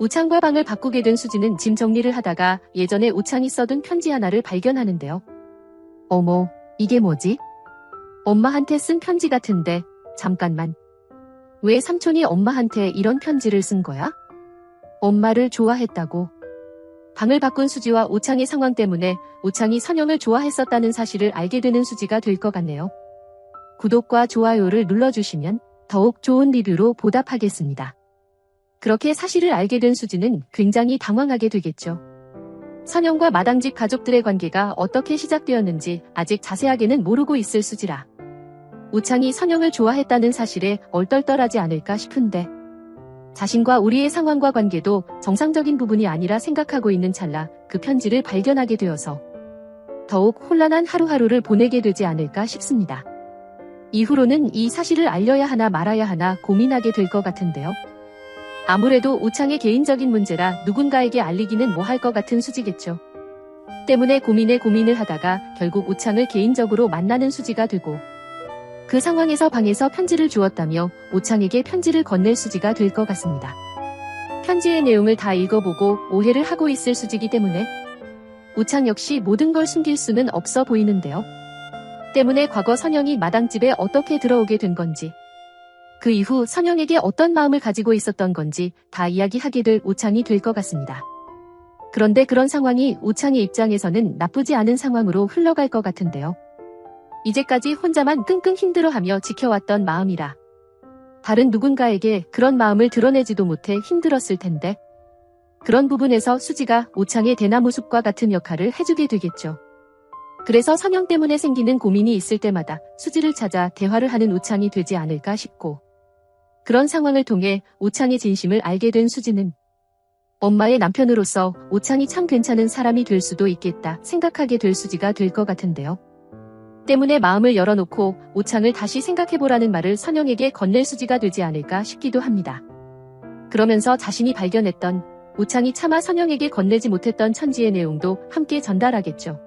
우창과 방을 바꾸게 된 수지는 짐 정리를 하다가 예전에 우창이 써둔 편지 하나를 발견하는데요. 어머, 이게 뭐지? 엄마한테 쓴 편지 같은데, 잠깐만. 왜 삼촌이 엄마한테 이런 편지를 쓴 거야? 엄마를 좋아했다고. 방을 바꾼 수지와 우창의 상황 때문에 우창이 선영을 좋아했었다는 사실을 알게 되는 수지가 될 것 같네요. 구독과 좋아요를 눌러주시면 더욱 좋은 리뷰로 보답하겠습니다. 그렇게 사실을 알게 된 수지는 굉장히 당황하게 되겠죠. 선영과 마당집 가족들의 관계가 어떻게 시작되었는지 아직 자세하게는 모르고 있을 수지라 우창이 선영을 좋아했다는 사실에 얼떨떨하지 않을까 싶은데 자신과 우리의 상황과 관계도 정상적인 부분이 아니라 생각하고 있는 찰나 그 편지를 발견하게 되어서 더욱 혼란한 하루하루를 보내게 되지 않을까 싶습니다. 이후로는 이 사실을 알려야 하나 말아야 하나 고민하게 될 것 같은데요. 아무래도 우창의 개인적인 문제라 누군가에게 알리기는 뭐할 것 같은 수지겠죠. 때문에 고민을 하다가 결국 우창을 개인적으로 만나는 수지가 되고 그 상황에서 방에서 편지를 주었다며 우창에게 편지를 건넬 수지가 될 것 같습니다. 편지의 내용을 다 읽어보고 오해를 하고 있을 수지기 때문에 우창 역시 모든 걸 숨길 수는 없어 보이는데요. 때문에 과거 선영이 마당집에 어떻게 들어오게 된 건지 그 이후 선영에게 어떤 마음을 가지고 있었던 건지 다 이야기하게 될 우창이 될 것 같습니다. 그런데 그런 상황이 우창의 입장에서는 나쁘지 않은 상황으로 흘러갈 것 같은데요. 이제까지 혼자만 끙끙 힘들어하며 지켜왔던 마음이라 다른 누군가에게 그런 마음을 드러내지도 못해 힘들었을 텐데 그런 부분에서 수지가 우창의 대나무 숲과 같은 역할을 해주게 되겠죠. 그래서 선영 때문에 생기는 고민이 있을 때마다 수지를 찾아 대화를 하는 우창이 되지 않을까 싶고 그런 상황을 통해 우창의 진심을 알게 된 수지는 엄마의 남편으로서 우창이 참 괜찮은 사람이 될 수도 있겠다 생각하게 될 수지가 될 것 같은데요. 때문에 마음을 열어놓고 우창을 다시 생각해보라는 말을 선영에게 건넬 수지가 되지 않을까 싶기도 합니다. 그러면서 자신이 발견했던 우창이 차마 선영에게 건네지 못했던 천지의 내용도 함께 전달하겠죠.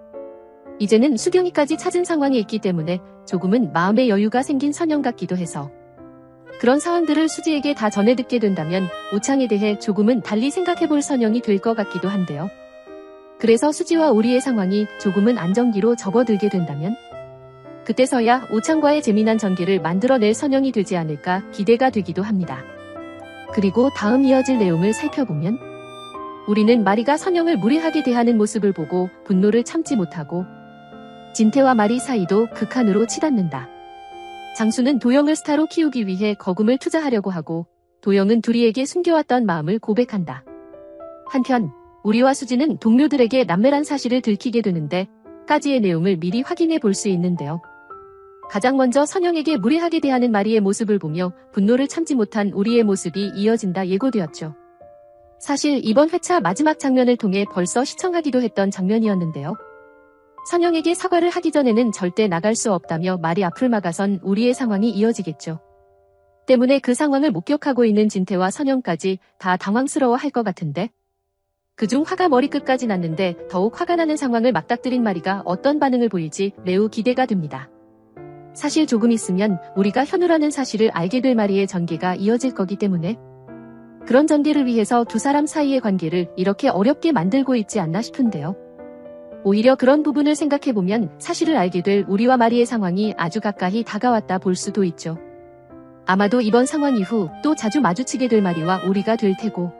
이제는 수경이까지 찾은 상황에 있기 때문에 조금은 마음의 여유가 생긴 선영 같기도 해서 그런 상황들을 수지에게 다 전해 듣게 된다면 우창에 대해 조금은 달리 생각해볼 선영이 될 것 같기도 한데요. 그래서 수지와 우리의 상황이 조금은 안정기로 접어들게 된다면 그때서야 우창과의 재미난 전개를 만들어낼 선영이 되지 않을까 기대가 되기도 합니다. 그리고 다음 이어질 내용을 살펴보면 우리는 마리가 선영을 무례하게 대하는 모습을 보고 분노를 참지 못하고 진태와 마리 사이도 극한으로 치닫는다. 장수는 도영을 스타로 키우기 위해 거금을 투자하려고 하고 도영은 둘이에게 숨겨왔던 마음을 고백한다. 한편 우리와 수지는 동료들에게 남매란 사실을 들키게 되는데 까지의 내용을 미리 확인해 볼 수 있는데요. 가장 먼저 선영에게 무례하게 대하는 마리의 모습을 보며 분노를 참지 못한 우리의 모습이 이어진다 예고되었죠. 사실 이번 회차 마지막 장면을 통해 벌써 시청하기도 했던 장면이었는데요. 선영에게 사과를 하기 전에는 절대 나갈 수 없다며 말이 앞을 막아선 우리의 상황이 이어지겠죠. 때문에 그 상황을 목격하고 있는 진태와 선영까지 다 당황스러워 할 것 같은데 그중 화가 머리끝까지 났는데 더욱 화가 나는 상황을 맞닥뜨린 마리가 어떤 반응을 보일지 매우 기대가 됩니다. 사실 조금 있으면 우리가 현우라는 사실을 알게 될 마리의 전개가 이어질 거기 때문에 그런 전개를 위해서 두 사람 사이의 관계를 이렇게 어렵게 만들고 있지 않나 싶은데요. 오히려 그런 부분을 생각해보면 사실을 알게 될 우리와 마리의 상황이 아주 가까이 다가왔다 볼 수도 있죠. 아마도 이번 상황 이후 또 자주 마주치게 될 마리와 우리가 될 테고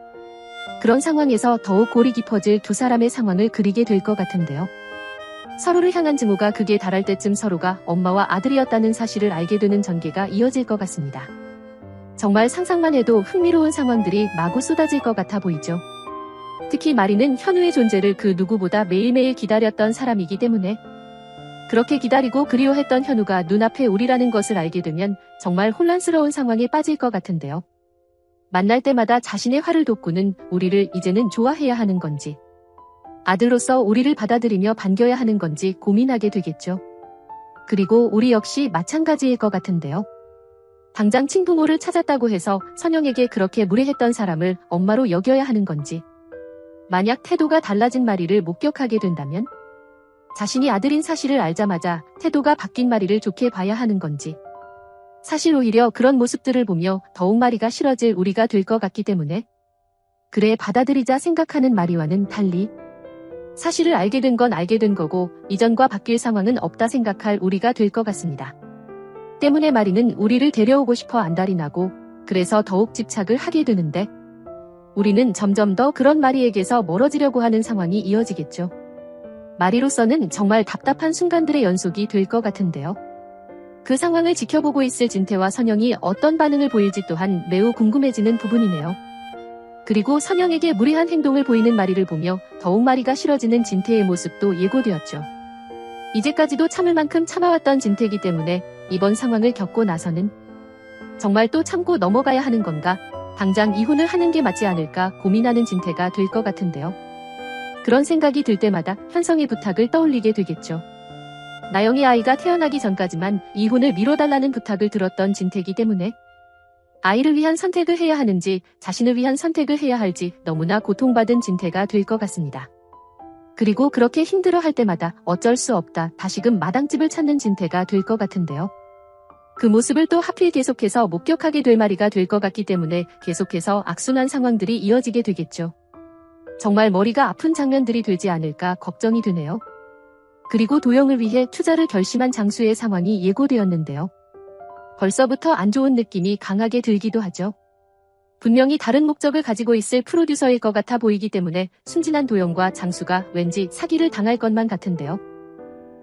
그런 상황에서 더욱 골이 깊어질 두 사람의 상황을 그리게 될 것 같은데요. 서로를 향한 증오가 극에 달할 때쯤 서로가 엄마와 아들이었다는 사실을 알게 되는 전개가 이어질 것 같습니다. 정말 상상만 해도 흥미로운 상황들이 마구 쏟아질 것 같아 보이죠. 특히 마리는 현우의 존재를 그 누구보다 매일매일 기다렸던 사람이기 때문에 그렇게 기다리고 그리워했던 현우가 눈앞에 우리라는 것을 알게 되면 정말 혼란스러운 상황에 빠질 것 같은데요. 만날 때마다 자신의 화를 돋구는 우리를 이제는 좋아해야 하는 건지 아들로서 우리를 받아들이며 반겨야 하는 건지 고민하게 되겠죠. 그리고 우리 역시 마찬가지일 것 같은데요. 당장 친부모를 찾았다고 해서 선영에게 그렇게 무례했던 사람을 엄마로 여겨야 하는 건지 만약 태도가 달라진 마리를 목격하게 된다면 자신이 아들인 사실을 알자마자 태도가 바뀐 마리를 좋게 봐야 하는 건지 사실 오히려 그런 모습들을 보며 더욱 마리가 싫어질 우리가 될 것 같기 때문에 그래 받아들이자 생각하는 마리와는 달리 사실을 알게 된 건 알게 된 거고 이전과 바뀔 상황은 없다 생각할 우리가 될 것 같습니다. 때문에 마리는 우리를 데려오고 싶어 안달이 나고 그래서 더욱 집착을 하게 되는데 우리는 점점 더 그런 마리에게서 멀어지려고 하는 상황이 이어지겠죠. 마리로서는 정말 답답한 순간들의 연속이 될 것 같은데요. 그 상황을 지켜보고 있을 진태와 선영이 어떤 반응을 보일지 또한 매우 궁금해지는 부분이네요. 그리고 선영에게 무례한 행동을 보이는 마리를 보며 더욱 마리가 싫어지는 진태의 모습도 예고되었죠. 이제까지도 참을 만큼 참아왔던 진태이기 때문에 이번 상황을 겪고 나서는 정말 또 참고 넘어가야 하는 건가, 당장 이혼을 하는 게 맞지 않을까 고민하는 진태가 될 것 같은데요. 그런 생각이 들 때마다 현성의 부탁을 떠올리게 되겠죠. 나영의 아이가 태어나기 전까지만 이혼을 미뤄달라는 부탁을 들었던 진태이기 때문에 아이를 위한 선택을 해야 하는지 자신을 위한 선택을 해야 할지 너무나 고통받은 진태가 될 것 같습니다. 그리고 그렇게 힘들어할 때마다 어쩔 수 없다 다시금 마당집을 찾는 진태가 될 것 같은데요. 그 모습을 또 하필 계속해서 목격하게 될 마리가 될 것 같기 때문에 계속해서 악순환 상황들이 이어지게 되겠죠. 정말 머리가 아픈 장면들이 되지 않을까 걱정이 되네요. 그리고 도영을 위해 투자를 결심한 장수의 상황이 예고되었는데요. 벌써부터 안 좋은 느낌이 강하게 들기도 하죠. 분명히 다른 목적을 가지고 있을 프로듀서일 것 같아 보이기 때문에 순진한 도영과 장수가 왠지 사기를 당할 것만 같은데요.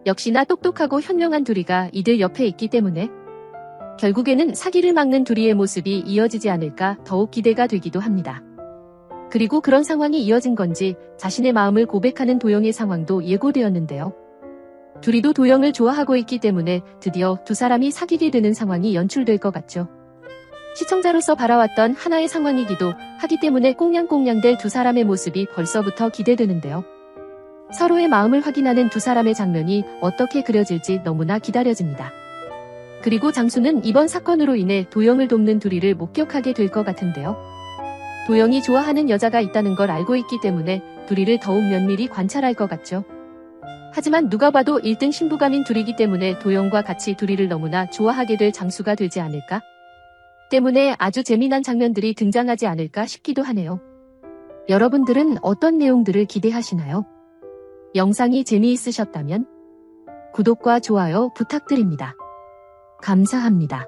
역시나 똑똑하고 현명한 둘이가 이들 옆에 있기 때문에 결국에는 사기를 막는 둘이의 모습이 이어지지 않을까 더욱 기대가 되기도 합니다. 그리고 그런 상황이 이어진 건지 자신의 마음을 고백하는 도영의 상황도 예고되었는데요. 둘이도 도영을 좋아하고 있기 때문에 드디어 두 사람이 사귀게 되는 상황이 연출될 것 같죠. 시청자로서 바라왔던 하나의 상황이기도 하기 때문에 꽁냥꽁냥될 두 사람의 모습이 벌써부터 기대되는데요. 서로의 마음을 확인하는 두 사람의 장면이 어떻게 그려질지 너무나 기다려집니다. 그리고 장수는 이번 사건으로 인해 도영을 돕는 둘이를 목격하게 될 것 같은데요. 도영이 좋아하는 여자가 있다는 걸 알고 있기 때문에 둘이를 더욱 면밀히 관찰할 것 같죠. 하지만 누가 봐도 1등 신부감인 둘이기 때문에 도영과 같이 둘이를 너무나 좋아하게 될 장수가 되지 않을까? 때문에 아주 재미난 장면들이 등장하지 않을까 싶기도 하네요. 여러분들은 어떤 내용들을 기대하시나요? 영상이 재미있으셨다면 구독과 좋아요 부탁드립니다. 감사합니다.